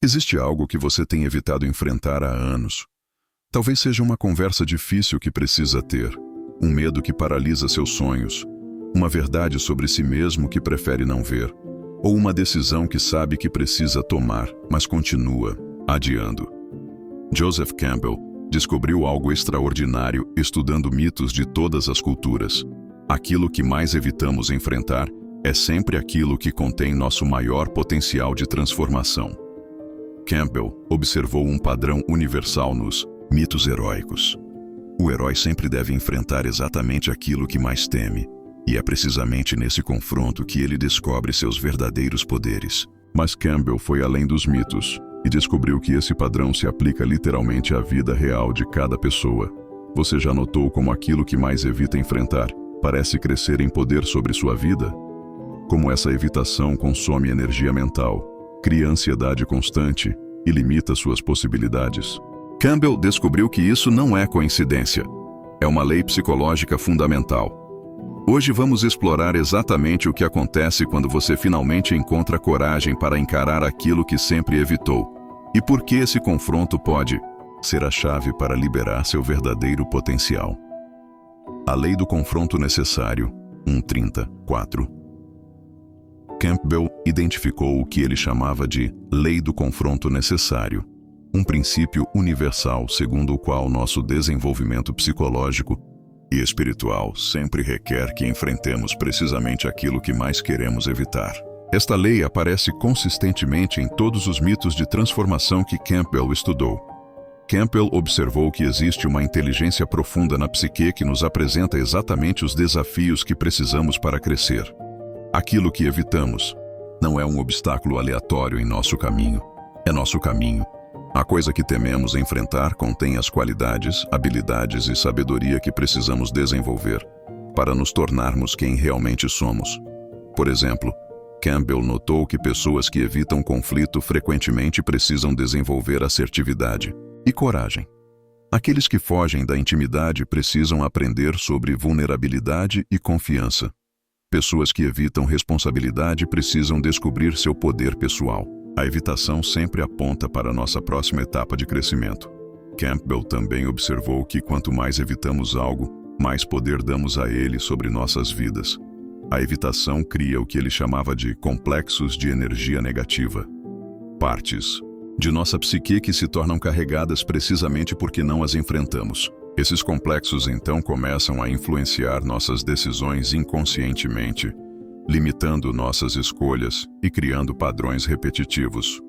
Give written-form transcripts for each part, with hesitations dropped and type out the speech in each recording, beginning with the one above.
Existe algo que você tem evitado enfrentar há anos. Talvez seja uma conversa difícil que precisa ter, um medo que paralisa seus sonhos, uma verdade sobre si mesmo que prefere não ver, ou uma decisão que sabe que precisa tomar, mas continua adiando. Joseph Campbell descobriu algo extraordinário estudando mitos de todas as culturas. Aquilo que mais evitamos enfrentar é sempre aquilo que contém nosso maior potencial de transformação. Campbell observou um padrão universal nos mitos heróicos. O herói sempre deve enfrentar exatamente aquilo que mais teme, e é precisamente nesse confronto que ele descobre seus verdadeiros poderes. Mas Campbell foi além dos mitos e descobriu que esse padrão se aplica literalmente à vida real de cada pessoa. Você já notou como aquilo que mais evita enfrentar parece crescer em poder sobre sua vida? Como essa evitação consome energia mental, cria ansiedade constante e limita suas possibilidades? Campbell descobriu que isso não é coincidência. É uma lei psicológica fundamental. Hoje vamos explorar exatamente o que acontece quando você finalmente encontra coragem para encarar aquilo que sempre evitou, e por que esse confronto pode ser a chave para liberar seu verdadeiro potencial. A lei do confronto necessário, 1:34. Campbell identificou o que ele chamava de lei do confronto necessário, um princípio universal segundo o qual nosso desenvolvimento psicológico e espiritual sempre requer que enfrentemos precisamente aquilo que mais queremos evitar. Esta lei aparece consistentemente em todos os mitos de transformação que Campbell estudou. Campbell observou que existe uma inteligência profunda na psique que nos apresenta exatamente os desafios que precisamos para crescer. Aquilo que evitamos não é um obstáculo aleatório em nosso caminho, é nosso caminho. A coisa que tememos enfrentar contém as qualidades, habilidades e sabedoria que precisamos desenvolver para nos tornarmos quem realmente somos. Por exemplo, Campbell notou que pessoas que evitam conflito frequentemente precisam desenvolver assertividade e coragem. Aqueles que fogem da intimidade precisam aprender sobre vulnerabilidade e confiança. Pessoas que evitam responsabilidade precisam descobrir seu poder pessoal. A evitação sempre aponta para nossa próxima etapa de crescimento. Campbell também observou que quanto mais evitamos algo, mais poder damos a ele sobre nossas vidas. A evitação cria o que ele chamava de complexos de energia negativa. Partes de nossa psique que se tornam carregadas precisamente porque não as enfrentamos. Esses complexos então começam a influenciar nossas decisões inconscientemente, limitando nossas escolhas e criando padrões repetitivos.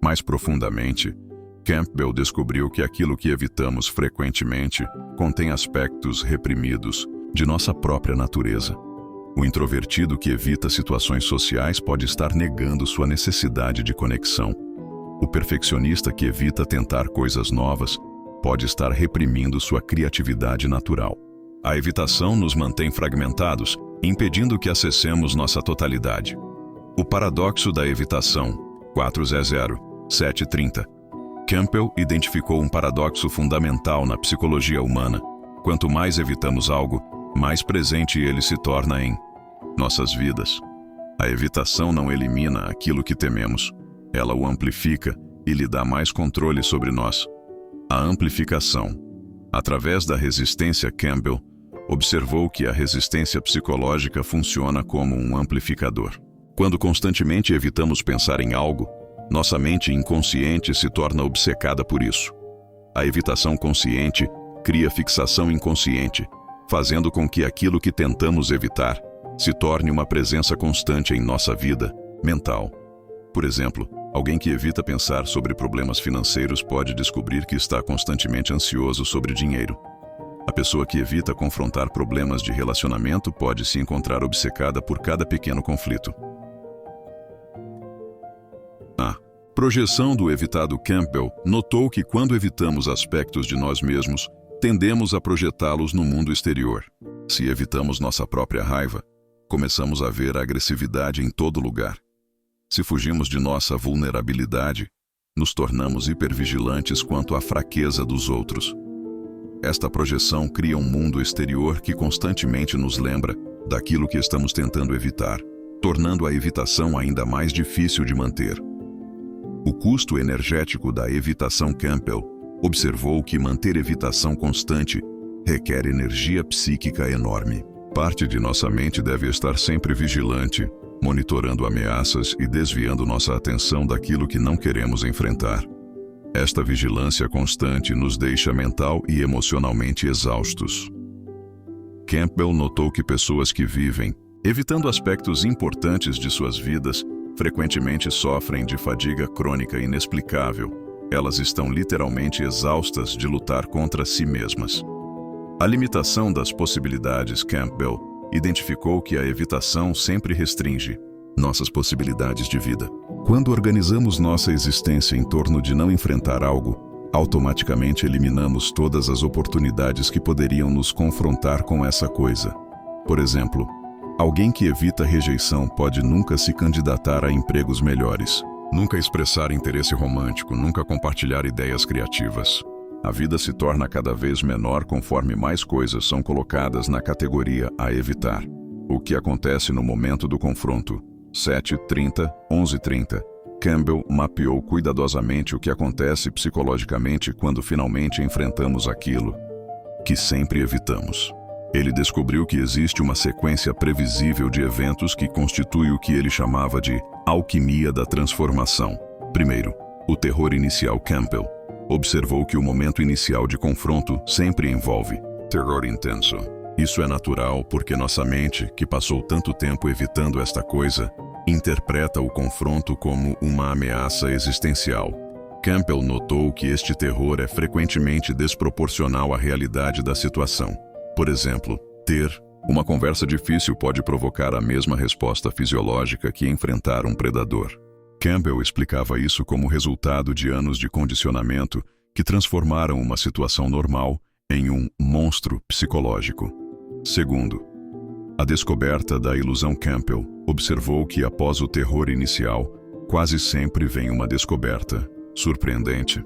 Mais profundamente, Campbell descobriu que aquilo que evitamos frequentemente contém aspectos reprimidos de nossa própria natureza. O introvertido que evita situações sociais pode estar negando sua necessidade de conexão. O perfeccionista que evita tentar coisas novas pode estar reprimindo sua criatividade natural. A evitação nos mantém fragmentados, impedindo que acessemos nossa totalidade. O paradoxo da evitação, 4:7:30. Campbell identificou um paradoxo fundamental na psicologia humana. Quanto mais evitamos algo, mais presente ele se torna em nossas vidas. A evitação não elimina aquilo que tememos, ela o amplifica e lhe dá mais controle sobre nós. A amplificação. Através da resistência, Campbell observou que a resistência psicológica funciona como um amplificador. Quando constantemente evitamos pensar em algo, nossa mente inconsciente se torna obcecada por isso. A evitação consciente cria fixação inconsciente, fazendo com que aquilo que tentamos evitar se torne uma presença constante em nossa vida mental. Por exemplo, alguém que evita pensar sobre problemas financeiros pode descobrir que está constantemente ansioso sobre dinheiro. A pessoa que evita confrontar problemas de relacionamento pode se encontrar obcecada por cada pequeno conflito. A projeção do evitado. Campbell notou que quando evitamos aspectos de nós mesmos, tendemos a projetá-los no mundo exterior. Se evitamos nossa própria raiva, começamos a ver a agressividade em todo lugar. Se fugimos de nossa vulnerabilidade, nos tornamos hipervigilantes quanto à fraqueza dos outros. Esta projeção cria um mundo exterior que constantemente nos lembra daquilo que estamos tentando evitar, tornando a evitação ainda mais difícil de manter. O custo energético da evitação. Campbell observou que manter evitação constante requer energia psíquica enorme. Parte de nossa mente deve estar sempre vigilante, monitorando ameaças e desviando nossa atenção daquilo que não queremos enfrentar. Esta vigilância constante nos deixa mental e emocionalmente exaustos. Campbell notou que pessoas que vivem evitando aspectos importantes de suas vidas frequentemente sofrem de fadiga crônica inexplicável. Elas estão literalmente exaustas de lutar contra si mesmas. A limitação das possibilidades. Campbell identificou que a evitação sempre restringe nossas possibilidades de vida. Quando organizamos nossa existência em torno de não enfrentar algo, automaticamente eliminamos todas as oportunidades que poderiam nos confrontar com essa coisa. Por exemplo, alguém que evita rejeição pode nunca se candidatar a empregos melhores, nunca expressar interesse romântico, nunca compartilhar ideias criativas. A vida se torna cada vez menor conforme mais coisas são colocadas na categoria a evitar. O que acontece no momento do confronto? 7:30, 11:30. Campbell mapeou cuidadosamente o que acontece psicologicamente quando finalmente enfrentamos aquilo que sempre evitamos. Ele descobriu que existe uma sequência previsível de eventos que constitui o que ele chamava de alquimia da transformação. Primeiro, o terror inicial. Campbell observou que o momento inicial de confronto sempre envolve terror intenso. Isso é natural porque nossa mente, que passou tanto tempo evitando esta coisa, interpreta o confronto como uma ameaça existencial. Campbell notou que este terror é frequentemente desproporcional à realidade da situação. Por exemplo, ter uma conversa difícil pode provocar a mesma resposta fisiológica que enfrentar um predador. Campbell explicava isso como resultado de anos de condicionamento que transformaram uma situação normal em um monstro psicológico. Segundo, a descoberta da ilusão. Campbell observou que após o terror inicial, quase sempre vem uma descoberta surpreendente.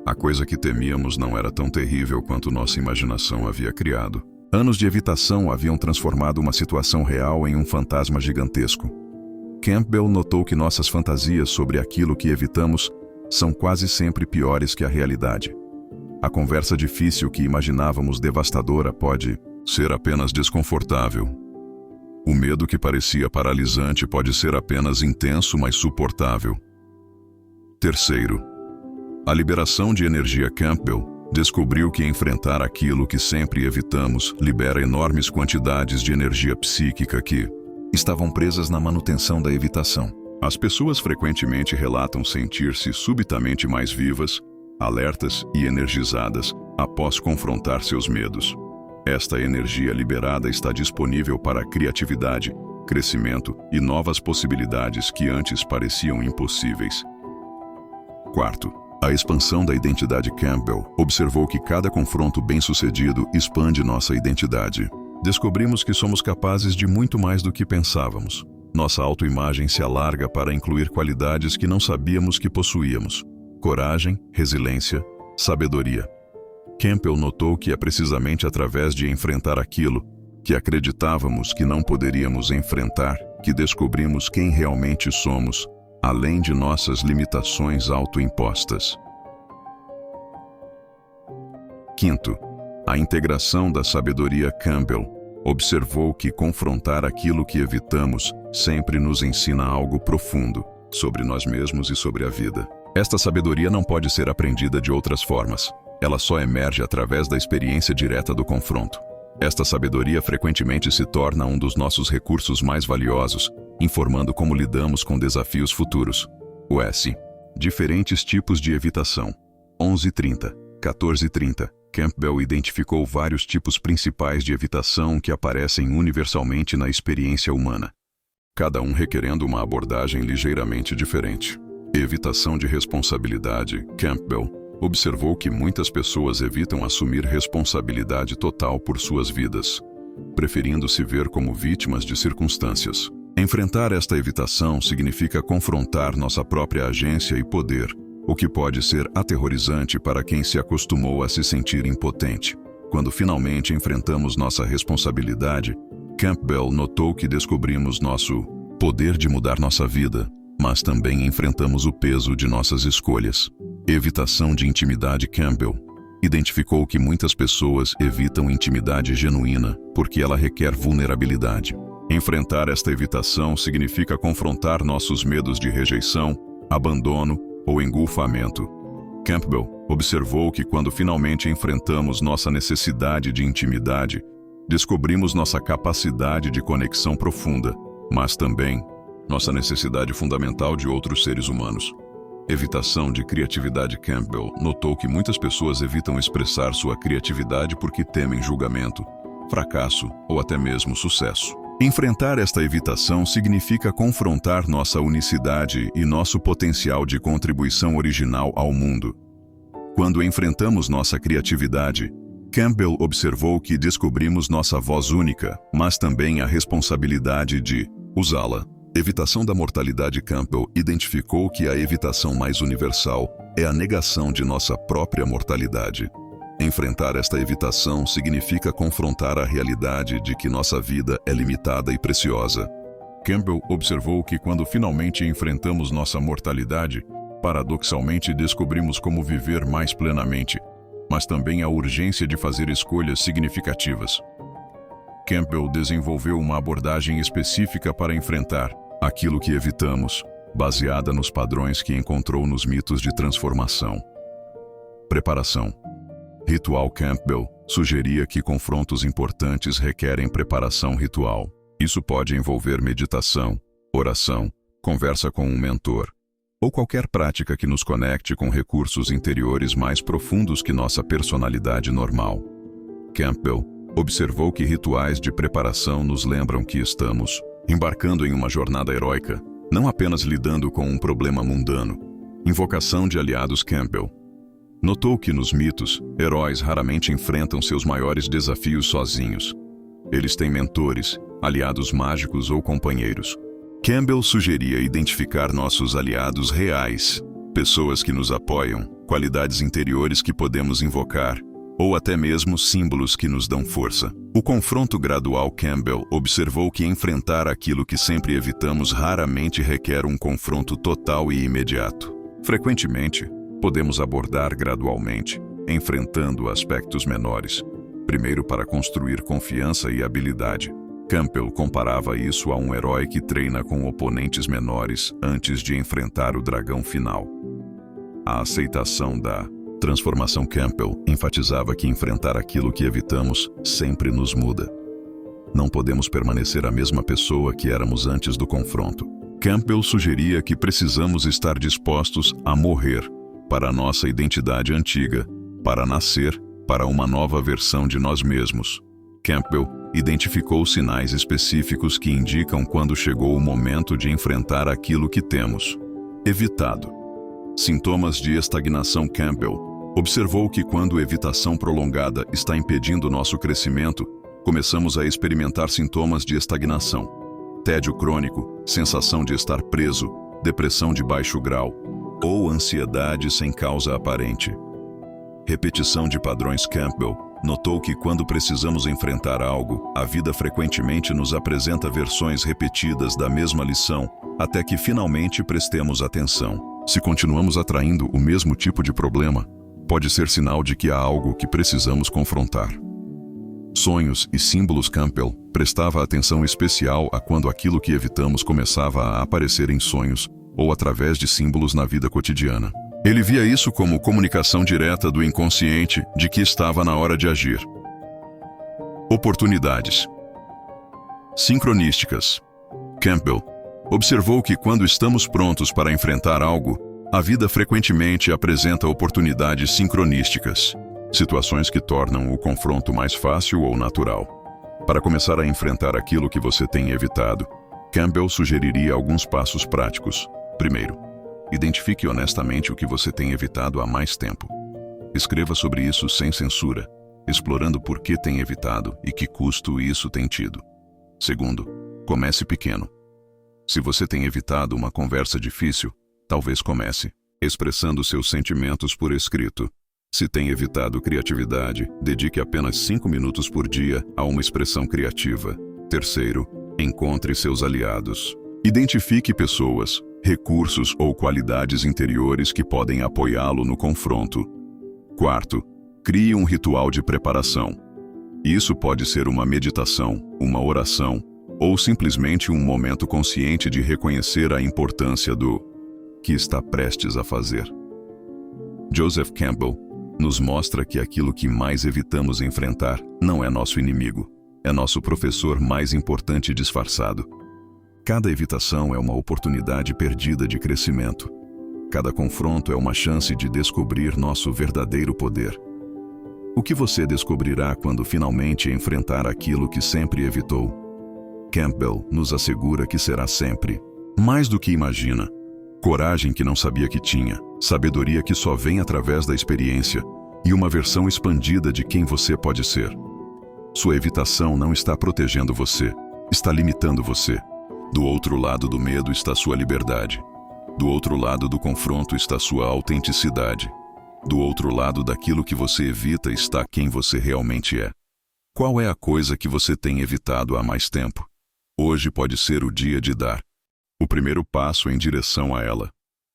A coisa que temíamos não era tão terrível quanto nossa imaginação havia criado. Anos de evitação haviam transformado uma situação real em um fantasma gigantesco. Campbell notou que nossas fantasias sobre aquilo que evitamos são quase sempre piores que a realidade. A conversa difícil que imaginávamos devastadora pode ser apenas desconfortável. O medo que parecia paralisante pode ser apenas intenso, mas suportável. Terceiro, a liberação de energia. Campbell descobriu que enfrentar aquilo que sempre evitamos libera enormes quantidades de energia psíquica que estavam presas na manutenção da evitação. As pessoas frequentemente relatam sentir-se subitamente mais vivas, alertas e energizadas após confrontar seus medos. Esta energia liberada está disponível para a criatividade, crescimento e novas possibilidades que antes pareciam impossíveis. Quarto, a expansão da identidade. Campbell observou que cada confronto bem-sucedido expande nossa identidade. Descobrimos que somos capazes de muito mais do que pensávamos. Nossa autoimagem se alarga para incluir qualidades que não sabíamos que possuíamos: coragem, resiliência, sabedoria. Campbell notou que é precisamente através de enfrentar aquilo que acreditávamos que não poderíamos enfrentar que descobrimos quem realmente somos, além de nossas limitações autoimpostas. Quinto, a integração da sabedoria. Campbell observou que confrontar aquilo que evitamos sempre nos ensina algo profundo sobre nós mesmos e sobre a vida. Esta sabedoria não pode ser aprendida de outras formas. Ela só emerge através da experiência direta do confronto. Esta sabedoria frequentemente se torna um dos nossos recursos mais valiosos, informando como lidamos com desafios futuros. O S. Diferentes tipos de evitação. 11:30, 14:30. Campbell identificou vários tipos principais de evitação que aparecem universalmente na experiência humana, cada um requerendo uma abordagem ligeiramente diferente. Evitação de responsabilidade. Campbell observou que muitas pessoas evitam assumir responsabilidade total por suas vidas, preferindo se ver como vítimas de circunstâncias. Enfrentar esta evitação significa confrontar nossa própria agência e poder, o que pode ser aterrorizante para quem se acostumou a se sentir impotente. Quando finalmente enfrentamos nossa responsabilidade, Campbell notou que descobrimos nosso poder de mudar nossa vida, mas também enfrentamos o peso de nossas escolhas. Evitação de intimidade. Campbell identificou que muitas pessoas evitam intimidade genuína porque ela requer vulnerabilidade. Enfrentar esta evitação significa confrontar nossos medos de rejeição, abandono ou engolfamento. Campbell observou que quando finalmente enfrentamos nossa necessidade de intimidade, descobrimos nossa capacidade de conexão profunda, mas também nossa necessidade fundamental de outros seres humanos. Evitação de criatividade. Campbell notou que muitas pessoas evitam expressar sua criatividade porque temem julgamento, fracasso ou até mesmo sucesso. Enfrentar esta evitação significa confrontar nossa unicidade e nosso potencial de contribuição original ao mundo. Quando enfrentamos nossa criatividade, Campbell observou que descobrimos nossa voz única, mas também a responsabilidade de usá-la. Evitação da mortalidade. Campbell identificou que a evitação mais universal é a negação de nossa própria mortalidade. Enfrentar esta evitação significa confrontar a realidade de que nossa vida é limitada e preciosa. Campbell observou que quando finalmente enfrentamos nossa mortalidade, paradoxalmente descobrimos como viver mais plenamente, mas também a urgência de fazer escolhas significativas. Campbell desenvolveu uma abordagem específica para enfrentar aquilo que evitamos, baseada nos padrões que encontrou nos mitos de transformação. Preparação. Ritual. Campbell sugeria que confrontos importantes requerem preparação ritual. Isso pode envolver meditação, oração, conversa com um mentor, ou qualquer prática que nos conecte com recursos interiores mais profundos que nossa personalidade normal. Campbell observou que rituais de preparação nos lembram que estamos embarcando em uma jornada heróica, não apenas lidando com um problema mundano. Invocação de aliados. Campbell notou que nos mitos, heróis raramente enfrentam seus maiores desafios sozinhos. Eles têm mentores, aliados mágicos ou companheiros. Campbell sugeria identificar nossos aliados reais, pessoas que nos apoiam, qualidades interiores que podemos invocar, ou até mesmo símbolos que nos dão força. O confronto gradual. Campbell observou que enfrentar aquilo que sempre evitamos raramente requer um confronto total e imediato. Frequentemente, podemos abordar gradualmente, enfrentando aspectos menores, primeiro para construir confiança e habilidade. Campbell comparava isso a um herói que treina com oponentes menores antes de enfrentar o dragão final. A aceitação da transformação. Campbell enfatizava que enfrentar aquilo que evitamos sempre nos muda. Não podemos permanecer a mesma pessoa que éramos antes do confronto. Campbell sugeria que precisamos estar dispostos a morrer para a nossa identidade antiga, para nascer para uma nova versão de nós mesmos. Campbell identificou sinais específicos que indicam quando chegou o momento de enfrentar aquilo que temos evitado. Sintomas de estagnação. Campbell observou que quando evitação prolongada está impedindo nosso crescimento, começamos a experimentar sintomas de estagnação. Tédio crônico, sensação de estar preso, depressão de baixo grau ou ansiedade sem causa aparente. Repetição de padrões. Campbell notou que quando precisamos enfrentar algo, a vida frequentemente nos apresenta versões repetidas da mesma lição, até que finalmente prestemos atenção. Se continuamos atraindo o mesmo tipo de problema, pode ser sinal de que há algo que precisamos confrontar. Sonhos e símbolos. Campbell prestava atenção especial a quando aquilo que evitamos começava a aparecer em sonhos ou através de símbolos na vida cotidiana. Ele via isso como comunicação direta do inconsciente de que estava na hora de agir. Oportunidades sincronísticas. Campbell observou que quando estamos prontos para enfrentar algo, a vida frequentemente apresenta oportunidades sincronísticas, situações que tornam o confronto mais fácil ou natural. Para começar a enfrentar aquilo que você tem evitado, Campbell sugeriria alguns passos práticos. Primeiro, identifique honestamente o que você tem evitado há mais tempo. Escreva sobre isso sem censura, explorando por que tem evitado e que custo isso tem tido. Segundo, comece pequeno. Se você tem evitado uma conversa difícil, talvez comece expressando seus sentimentos por escrito. Se tem evitado criatividade, dedique apenas 5 minutos por dia a uma expressão criativa. Terceiro, encontre seus aliados. Identifique pessoas, recursos ou qualidades interiores que podem apoiá-lo no confronto. Quarto, crie um ritual de preparação. Isso pode ser uma meditação, uma oração, ou simplesmente um momento consciente de reconhecer a importância do que está prestes a fazer. Joseph Campbell nos mostra que aquilo que mais evitamos enfrentar não é nosso inimigo, é nosso professor mais importante disfarçado. Cada evitação é uma oportunidade perdida de crescimento. Cada confronto é uma chance de descobrir nosso verdadeiro poder. O que você descobrirá quando finalmente enfrentar aquilo que sempre evitou? Campbell nos assegura que será sempre mais do que imagina. Coragem que não sabia que tinha, sabedoria que só vem através da experiência e uma versão expandida de quem você pode ser. Sua evitação não está protegendo você, está limitando você. Do outro lado do medo está sua liberdade. Do outro lado do confronto está sua autenticidade. Do outro lado daquilo que você evita está quem você realmente é. Qual é a coisa que você tem evitado há mais tempo? Hoje pode ser o dia de dar o primeiro passo em direção a ela.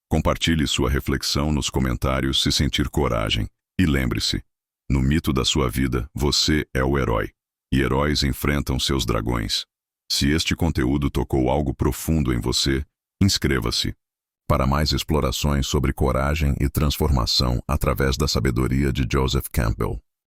Compartilhe sua reflexão nos comentários se sentir coragem. E lembre-se, no mito da sua vida, você é o herói. E heróis enfrentam seus dragões. Se este conteúdo tocou algo profundo em você, inscreva-se. Para mais explorações sobre coragem e transformação através da sabedoria de Joseph Campbell.